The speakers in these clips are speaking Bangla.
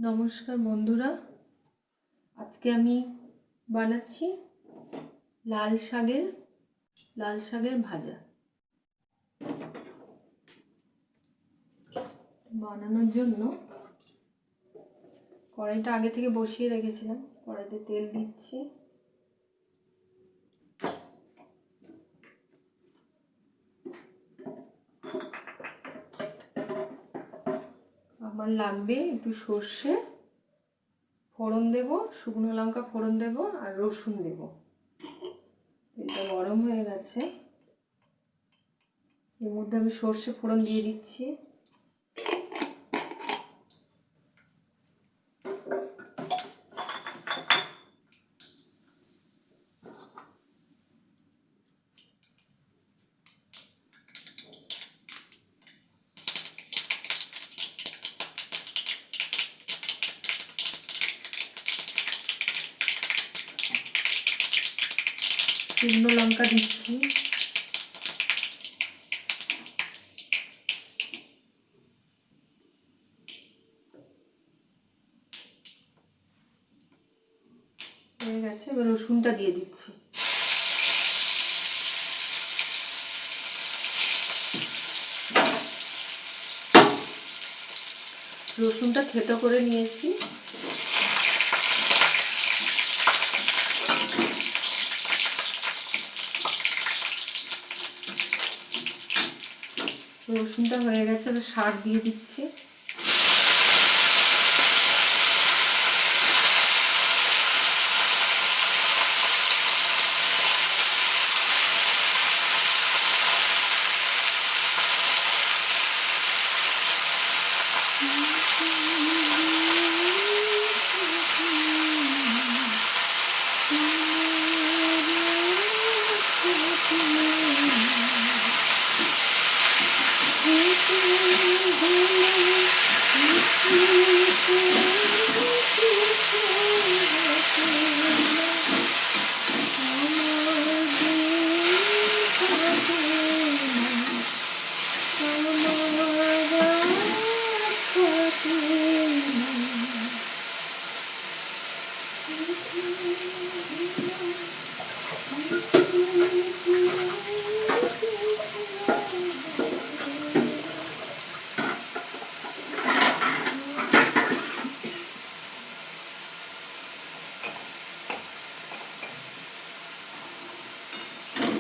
নমস্কার বন্ধুরা, আজকে আমি বানাচ্ছি লাল শাকের ভাজা। বানানোর জন্য কড়াইটা আগে থেকে বসিয়ে রেখেছিলাম। কড়াইতে তেল দিচ্ছি। আমার লাগবে একটু সর্ষে ফোড়ন দেব, শুকনো লঙ্কা ফোড়ন দেব আর রসুন দেব। তেলটা গরম হয়ে গেছে, এর মধ্যে আমি সর্ষে ফোড়ন দিয়ে দিচ্ছি। শুকনো লঙ্কা দিচ্ছি। হয়ে গেছে, এবার রসুনটা দিয়ে দিচ্ছি। রসুনটা থেতো করে নিয়েছি। রসুনটা হয়ে গেছে, এবার শাক দিয়ে দিচ্ছি।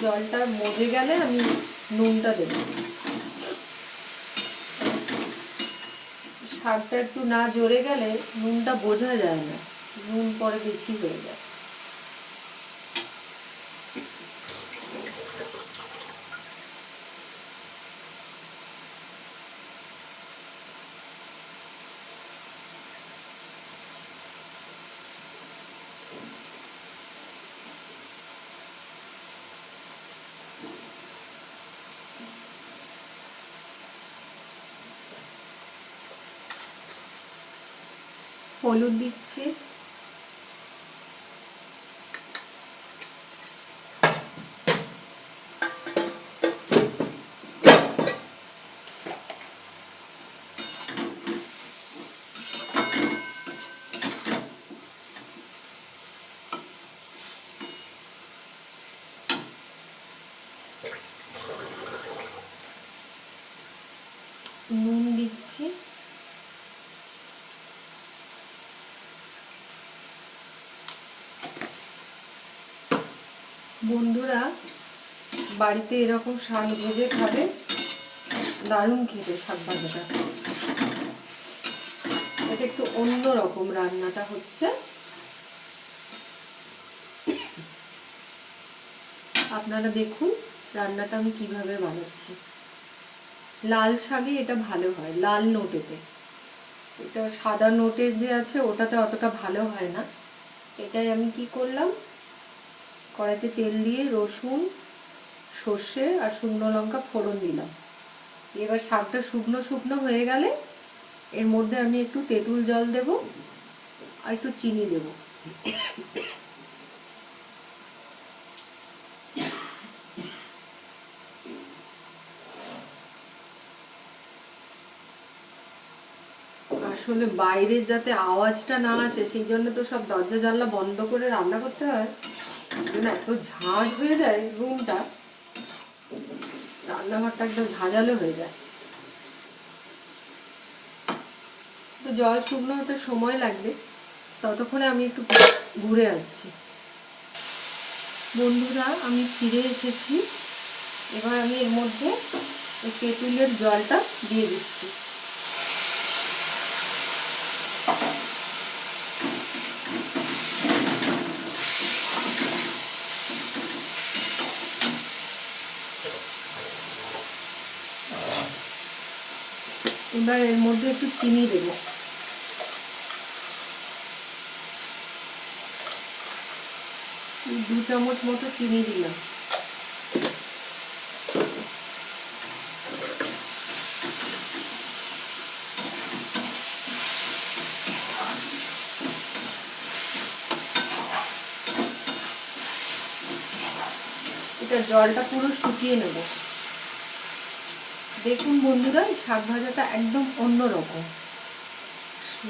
জলটা মজে গেলে আমি নুনটা দেব। শাকটা একটু না জড়ে গেলে নুনটা বোঝা যায় না, নুন পরে বেশি হয়ে যায়। হলুদ দিচ্ছি, নুন দিচ্ছি। বন্ধুরা, বাড়িতে এরকম শাক ভেজে খাবে, দারুণ খেতে শাক ভাজাটা। এটা একটু অন্য রকম রান্নাটা হচ্ছে, আপনারা দেখুন রান্নাটা আমি কিভাবে বানাচ্ছি। লাল শাকে এটা ভালো হয়, লাল নোটেতে। এটা সাদা নোটে যে আছে ওটাতে অতটা ভালো হয় না। এটাই আমি কি করলাম, কড়াইতে তেল দিয়ে রসুন, সর্ষে আর শুকনো লঙ্কা ফোড়ন দিলাম। এবার শাকটা শুকনো শুকনো হয়ে গেলে এর মধ্যে আমি একটু তেঁতুল জল দেব আর একটু চিনি দেব। আসলে বাইরের যাতে আওয়াজটা না আসে সেই জন্য তো সব দরজা জানলা বন্ধ করে রান্না করতে হয়। জন্য এত ঝাঁঝ হয়ে যায় রুমটা, রান্নাঘরটা একদম ঝাঁঝালো হয়ে যায়। তো জল শুকনো হতে সময় লাগবে, ততক্ষণে আমি একটু ঘুরে আসছি। বন্ধুরা, আমি ফিরে এসেছি। এবার আমি এর মধ্যে এই তেঁতুলের জলটা দিয়ে দিচ্ছি। এবার এর মধ্যে একটু চিনি দেবো। দু চামচ মতো চিনি দিলাম। এটা জলটা পুরো শুকিয়ে নেব। দেখুন বন্ধুরা, এই শাক ভাজাটা একদম অন্য রকম।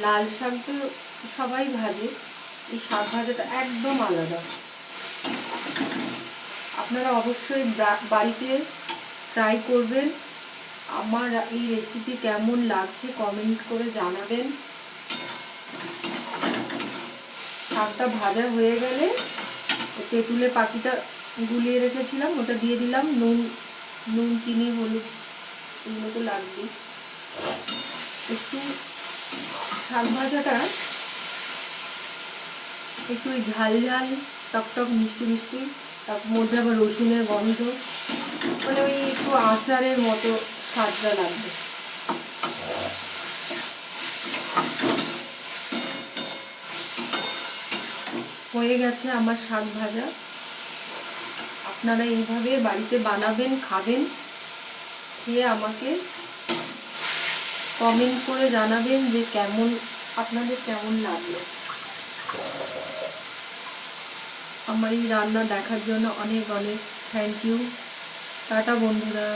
লাল শাক তো সবাই ভাজে, এই শাক ভাজাটা একদম আলাদা। আপনারা অবশ্যই বাড়িতে ট্রাই করবেন। আমার এই রেসিপি কেমন লাগছে কমেন্ট করে জানাবেন। শাকটা ভাজা হয়ে গেলে তেঁতুলে পাখিটা গুলিয়ে রেখেছিলাম ওটা দিয়ে দিলাম। নুন চিনি হলুদ এগুলো তো লাগবেই। একটু শাক ভাজাটা একটু ঝাল ঝাল টকটক মিষ্টি মিষ্টি, তার মধ্যে আবার রসুনের গন্ধ, মানে ওই একটু আচারের মতো স্বাদটা লাগবে। হয়ে গেছে আমার শাক ভাজা। আপনারা এইভাবে বাড়িতে বানাবেন, খাবেন, খেয়ে আমাকে কমেন্ট করে জানাবেন যে আপনাদের কেমন লাগলো। আমার এই রান্না দেখার জন্য অনেক অনেক থ্যাংক ইউ। টাটা বন্ধুরা।